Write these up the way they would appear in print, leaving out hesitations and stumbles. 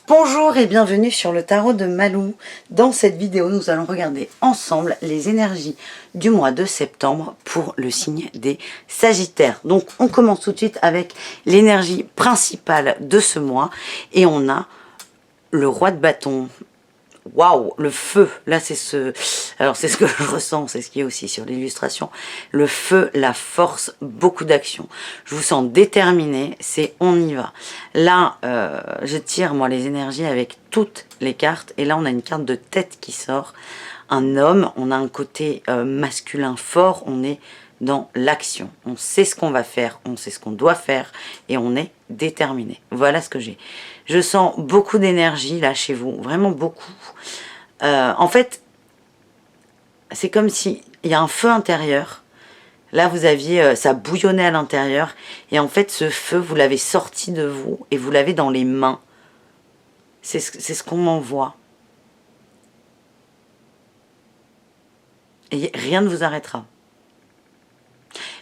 Bonjour et bienvenue sur le tarot de Malou. Dans cette vidéo, nous allons regarder ensemble les énergies du mois de septembre pour le signe des Sagittaires. Donc on commence tout de suite avec l'énergie principale de ce mois et on a le roi de bâton. Waouh, le feu, là c'est ce... Alors c'est ce que je ressens, c'est ce qui est aussi sur l'illustration. Le feu, la force, beaucoup d'action. Je vous sens déterminé, c'est on y va. Là, je tire moi les énergies avec toutes les cartes. Et là on a une carte de tête qui sort. Un homme, on a un côté masculin fort, on est dans l'action. On sait ce qu'on va faire, on sait ce qu'on doit faire et on est déterminé. Voilà ce que j'ai. Je sens beaucoup d'énergie là chez vous, vraiment beaucoup. En fait, c'est comme si il y a un feu intérieur. Là, vous aviez, ça bouillonnait à l'intérieur. Et en fait, ce feu, vous l'avez sorti de vous et vous l'avez dans les mains. C'est ce qu'on m'envoie. Et rien ne vous arrêtera.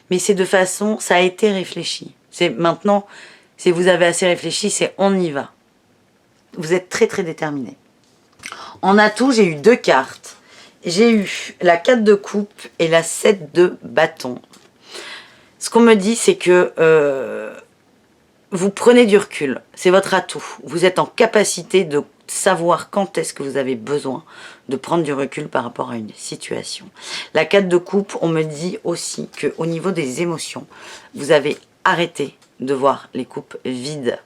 Mais c'est de façon, ça a été réfléchi. C'est maintenant, si vous avez assez réfléchi, c'est on y va. Vous êtes très très déterminé. En atout, j'ai eu deux cartes. J'ai eu la 4 de coupe et la 7 de bâton. Ce qu'on me dit, c'est que vous prenez du recul. C'est votre atout. Vous êtes en capacité de savoir quand est-ce que vous avez besoin de prendre du recul par rapport à une situation. La 4 de coupe, on me dit aussi qu'au niveau des émotions, vous avez arrêté de voir les coupes vides.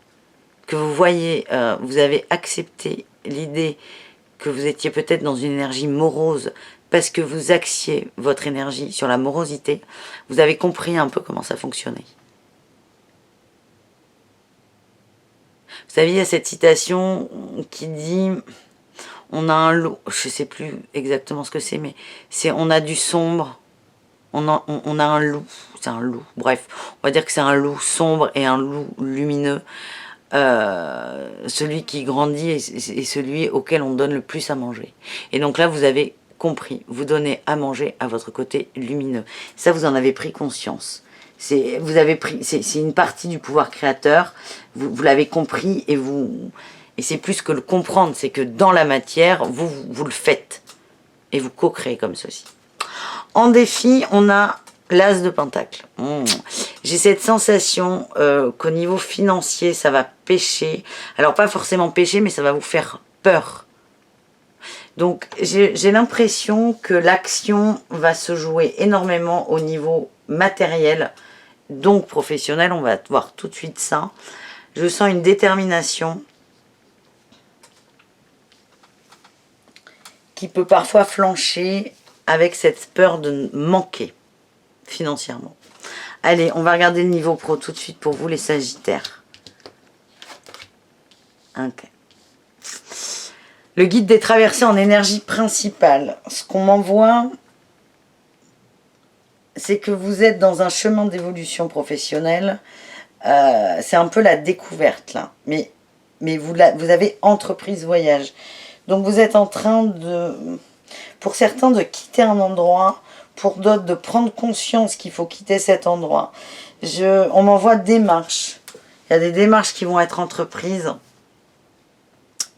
Que vous voyez, vous avez accepté l'idée que vous étiez peut-être dans une énergie morose parce que vous axiez votre énergie sur la morosité. Vous avez compris un peu comment ça fonctionnait. Vous savez, il y a cette citation qui dit on a un loup, je ne sais plus exactement ce que c'est, mais c'est on a du sombre, on a un loup, c'est un loup, bref, on va dire que c'est un loup sombre et un loup lumineux. Celui qui grandit est celui auquel on donne le plus à manger. Et donc là, vous avez compris, vous donnez à manger à votre côté lumineux. Ça, vous en avez pris conscience. C'est une partie du pouvoir créateur. Vous l'avez compris et c'est plus que le comprendre, c'est que dans la matière, vous le faites et vous co-créez comme ceci. En défi, on a l'As de Pentacle. J'ai cette sensation qu'au niveau financier, ça va pêcher. Alors, pas forcément pêcher, mais ça va vous faire peur. Donc, j'ai l'impression que l'action va se jouer énormément au niveau matériel, donc professionnel. On va voir tout de suite ça. Je sens une détermination qui peut parfois flancher avec cette peur de manquer financièrement. Allez, on va regarder le niveau pro tout de suite pour vous les Sagittaires. Ok. Le guide des traversées en énergie principale. Ce qu'on m'envoie, c'est que vous êtes dans un chemin d'évolution professionnelle. C'est un peu la découverte là. Mais vous avez entreprise voyage. Donc vous êtes en train de, pour certains, de quitter un endroit, pour d'autres de prendre conscience qu'il faut quitter cet endroit. On m'envoie démarches. Il y a des démarches qui vont être entreprises.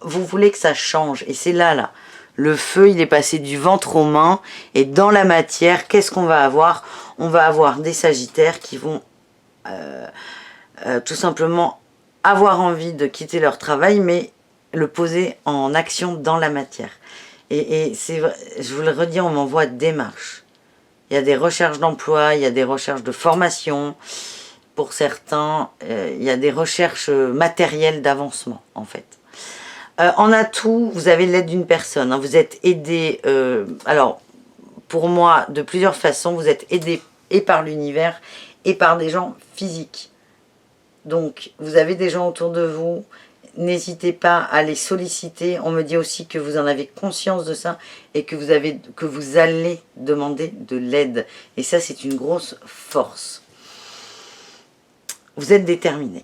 Vous voulez que ça change. Et c'est là. Le feu, il est passé du ventre aux mains. Et dans la matière, qu'est-ce qu'on va avoir? On va avoir des Sagittaires qui vont tout simplement avoir envie de quitter leur travail, mais le poser en action dans la matière. Et je vous le redis, on m'envoie démarches. Il y a des recherches d'emploi, il y a des recherches de formation. Pour certains, il y a des recherches matérielles d'avancement, en fait. En atout, vous avez l'aide d'une personne. Hein. Vous êtes aidé, alors, pour moi, de plusieurs façons. Vous êtes aidé et par l'univers et par des gens physiques. Donc, vous avez des gens autour de vous. N'hésitez pas à les solliciter. On me dit aussi que vous en avez conscience de ça et que vous allez demander de l'aide. Et ça, c'est une grosse force. Vous êtes déterminé.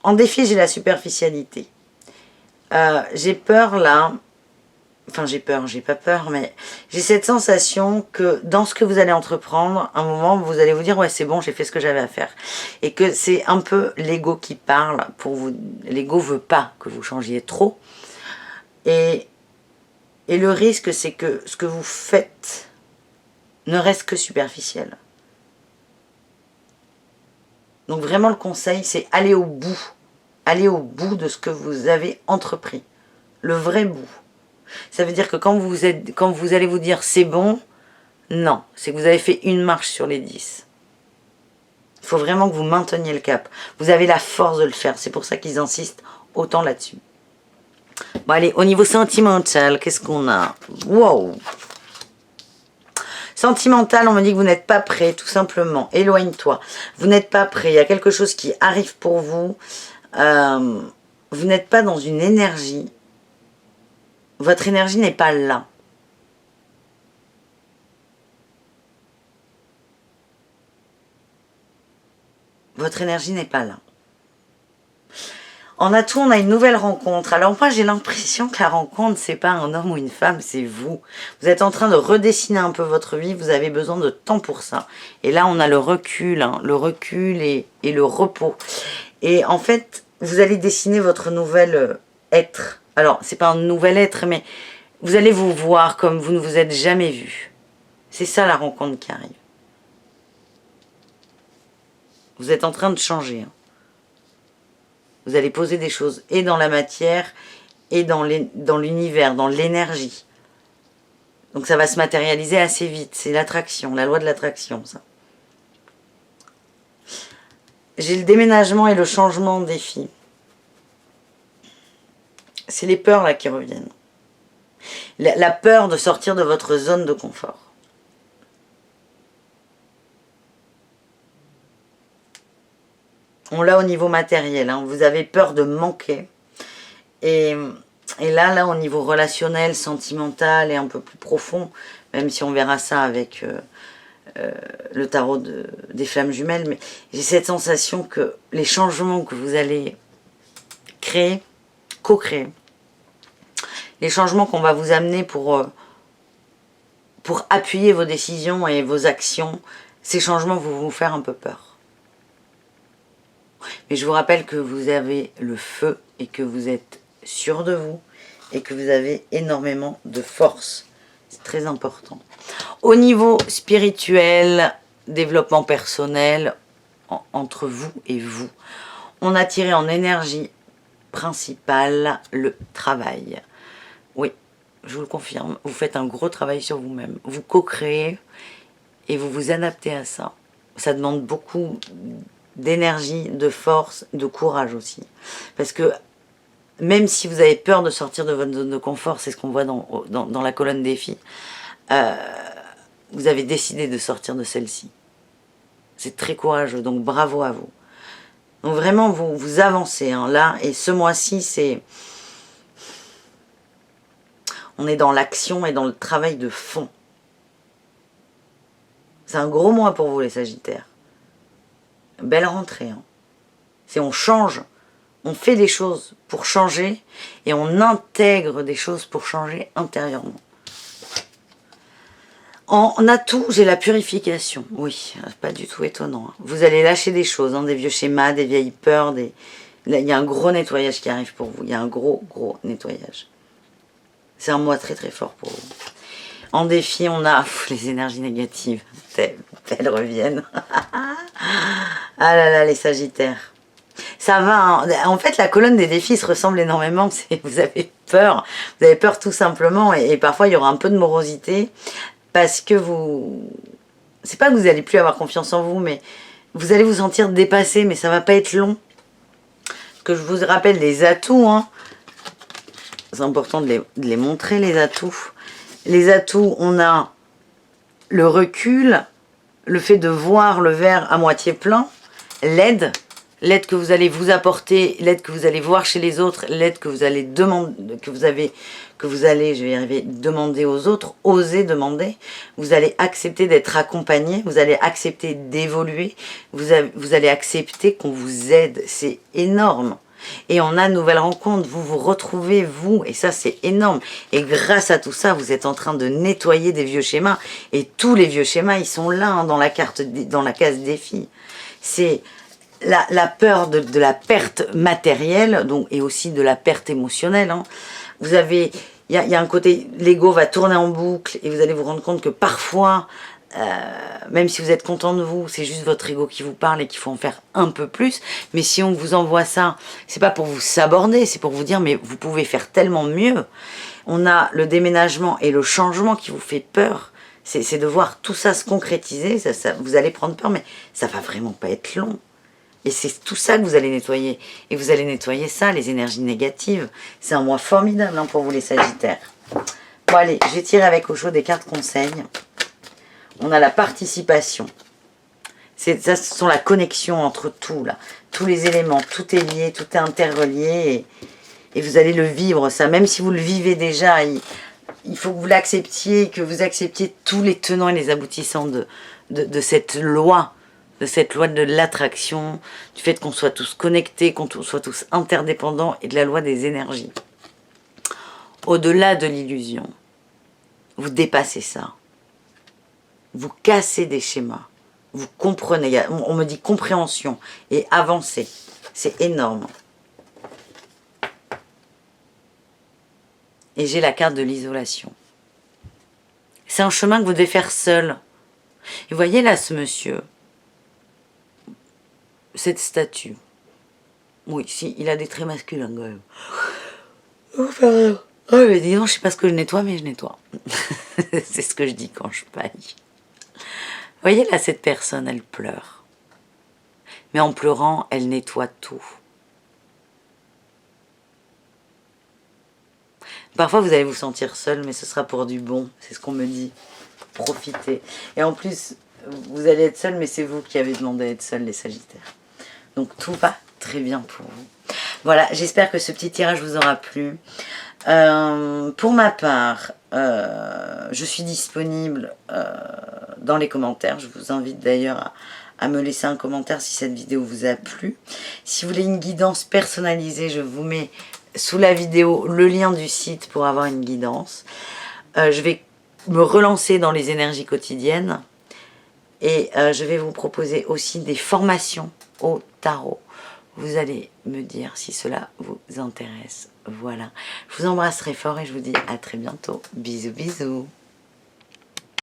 En défi, j'ai la superficialité. J'ai peur là enfin j'ai peur, j'ai pas peur, mais j'ai cette sensation que dans ce que vous allez entreprendre, à un moment vous allez vous dire ouais c'est bon, j'ai fait ce que j'avais à faire. Et que c'est un peu l'ego qui parle pour vous. L'ego veut pas que vous changiez trop. Et le risque c'est que ce que vous faites ne reste que superficiel. Donc vraiment le conseil c'est aller au bout. Aller au bout de ce que vous avez entrepris. Le vrai bout. Ça veut dire que quand vous allez vous dire c'est bon, non, c'est que vous avez fait une marche sur les 10. Il faut vraiment que vous mainteniez le cap. Vous avez la force de le faire, c'est pour ça qu'ils insistent autant là-dessus. Bon allez, au niveau sentimental, qu'est-ce qu'on a? Wow. Sentimental, on me dit que vous n'êtes pas prêt, tout simplement. Éloigne-toi. Vous n'êtes pas prêt, il y a quelque chose qui arrive pour vous. Vous n'êtes pas dans une énergie. Votre énergie n'est pas là. Votre énergie n'est pas là. En atout, on a une nouvelle rencontre. Alors moi, j'ai l'impression que la rencontre, c'est pas un homme ou une femme, c'est vous. Vous êtes en train de redessiner un peu votre vie, vous avez besoin de temps pour ça. Et là, on a le recul, hein, le recul et le repos. Et en fait, vous allez dessiner votre nouvel être. Alors, c'est pas un nouvel être, mais vous allez vous voir comme vous ne vous êtes jamais vu. C'est ça la rencontre qui arrive. Vous êtes en train de changer. Hein. Vous allez poser des choses et dans la matière et dans l'univers, dans l'énergie. Donc ça va se matérialiser assez vite. C'est l'attraction, la loi de l'attraction, ça. J'ai le déménagement et le changement des filles. C'est les peurs là qui reviennent. La peur de sortir de votre zone de confort. On l'a au niveau matériel, hein. Vous avez peur de manquer. Et là, au niveau relationnel, sentimental et un peu plus profond, même si on verra ça avec le tarot des flammes jumelles, mais j'ai cette sensation que les changements que vous allez créer, co-créer, les changements qu'on va vous amener pour appuyer vos décisions et vos actions, ces changements vont vous faire un peu peur. Mais je vous rappelle que vous avez le feu et que vous êtes sûr de vous et que vous avez énormément de force. C'est très important. Au niveau spirituel, développement personnel, entre vous et vous, on a tiré en énergie principale le travail. Oui, je vous le confirme, vous faites un gros travail sur vous-même. Vous co-créez et vous vous adaptez à ça. Ça demande beaucoup d'énergie, de force, de courage aussi. Parce que même si vous avez peur de sortir de votre zone de confort, c'est ce qu'on voit dans la colonne défi, vous avez décidé de sortir de celle-ci. C'est très courageux, donc bravo à vous. Donc vraiment, vous avancez hein, là, et ce mois-ci, c'est... On est dans l'action et dans le travail de fond. C'est un gros mois pour vous les Sagittaires. Belle rentrée. Hein. C'est on change, on fait des choses pour changer et on intègre des choses pour changer intérieurement. En atout, j'ai la purification. Oui, pas du tout étonnant. Hein. Vous allez lâcher des choses, hein, des vieux schémas, des vieilles peurs. Là, il y a un gros nettoyage qui arrive pour vous. Il y a un gros nettoyage. C'est un mois très très fort pour vous. En défi, on a les énergies négatives. Elles reviennent. Ah là là, les Sagittaires. Ça va. Hein. En fait, la colonne des défis se ressemble énormément. Vous avez peur. Vous avez peur tout simplement. Et parfois, il y aura un peu de morosité. Parce que vous... C'est pas que vous n'allez plus avoir confiance en vous, mais vous allez vous sentir dépassé. Mais ça va pas être long. Que je vous rappelle les atouts. Hein. C'est important de les montrer, les atouts. Les atouts, on a le recul, le fait de voir le verre à moitié plein, l'aide que vous allez vous apporter, l'aide que vous allez voir chez les autres, l'aide que vous allez demander, je vais y arriver, demander aux autres, oser demander. Vous allez accepter d'être accompagné, vous allez accepter d'évoluer, vous allez accepter qu'on vous aide. C'est énorme. Et on a de nouvelles rencontres, vous vous retrouvez, vous, et ça c'est énorme. Et grâce à tout ça, vous êtes en train de nettoyer des vieux schémas. Et tous les vieux schémas, ils sont là, hein, dans la carte, dans la case défi. C'est la peur de la perte matérielle, donc, et aussi de la perte émotionnelle. Hein. Vous avez, il y a un côté, l'ego va tourner en boucle, et vous allez vous rendre compte que parfois, même si vous êtes content de vous, c'est juste votre ego qui vous parle et qu'il faut en faire un peu plus. Mais si on vous envoie ça, c'est pas pour vous saborder, c'est pour vous dire mais vous pouvez faire tellement mieux. On a le déménagement et le changement qui vous fait peur. C'est de voir tout ça se concrétiser. Vous allez prendre peur, mais ça va vraiment pas être long. Et c'est tout ça que vous allez nettoyer. Et vous allez nettoyer ça, les énergies négatives. C'est un mois formidable, hein, pour vous les Sagittaires. Bon allez, je vais tirer avec au chaud des cartes conseils. On a la participation. Ça, ce sont la connexion entre tout, là. Tous les éléments, tout est lié, tout est interrelié. Et vous allez le vivre, ça. Même si vous le vivez déjà, il faut que vous l'acceptiez, que vous acceptiez tous les tenants et les aboutissants de cette loi. De cette loi de l'attraction, du fait qu'on soit tous connectés, qu'on soit tous interdépendants, et de la loi des énergies. Au-delà de l'illusion, vous dépassez ça. Vous cassez des schémas, vous comprenez, on me dit compréhension et avancer, c'est énorme. Et j'ai la carte de l'isolation. C'est un chemin que vous devez faire seul. Et vous voyez là ce monsieur, cette statue, oui, si, il a des traits masculins quand même. Oh, mais dis donc, je sais pas ce que je nettoie, mais je nettoie. C'est ce que je dis quand je paille. Vous voyez là, cette personne, elle pleure. Mais en pleurant, elle nettoie tout. Parfois, vous allez vous sentir seul, mais ce sera pour du bon. C'est ce qu'on me dit. Profitez. Et en plus, vous allez être seul, mais c'est vous qui avez demandé à être seul, les Sagittaires. Donc, tout va très bien pour vous. Voilà, j'espère que ce petit tirage vous aura plu. Pour ma part, je suis disponible dans les commentaires. Je vous invite d'ailleurs à me laisser un commentaire si cette vidéo vous a plu. Si vous voulez une guidance personnalisée, je vous mets sous la vidéo le lien du site pour avoir une guidance. Je vais me relancer dans les énergies quotidiennes et je vais vous proposer aussi des formations au tarot. Vous allez me dire si cela vous intéresse. Voilà. Je vous embrasse très fort et je vous dis à très bientôt. Bisous, bisous.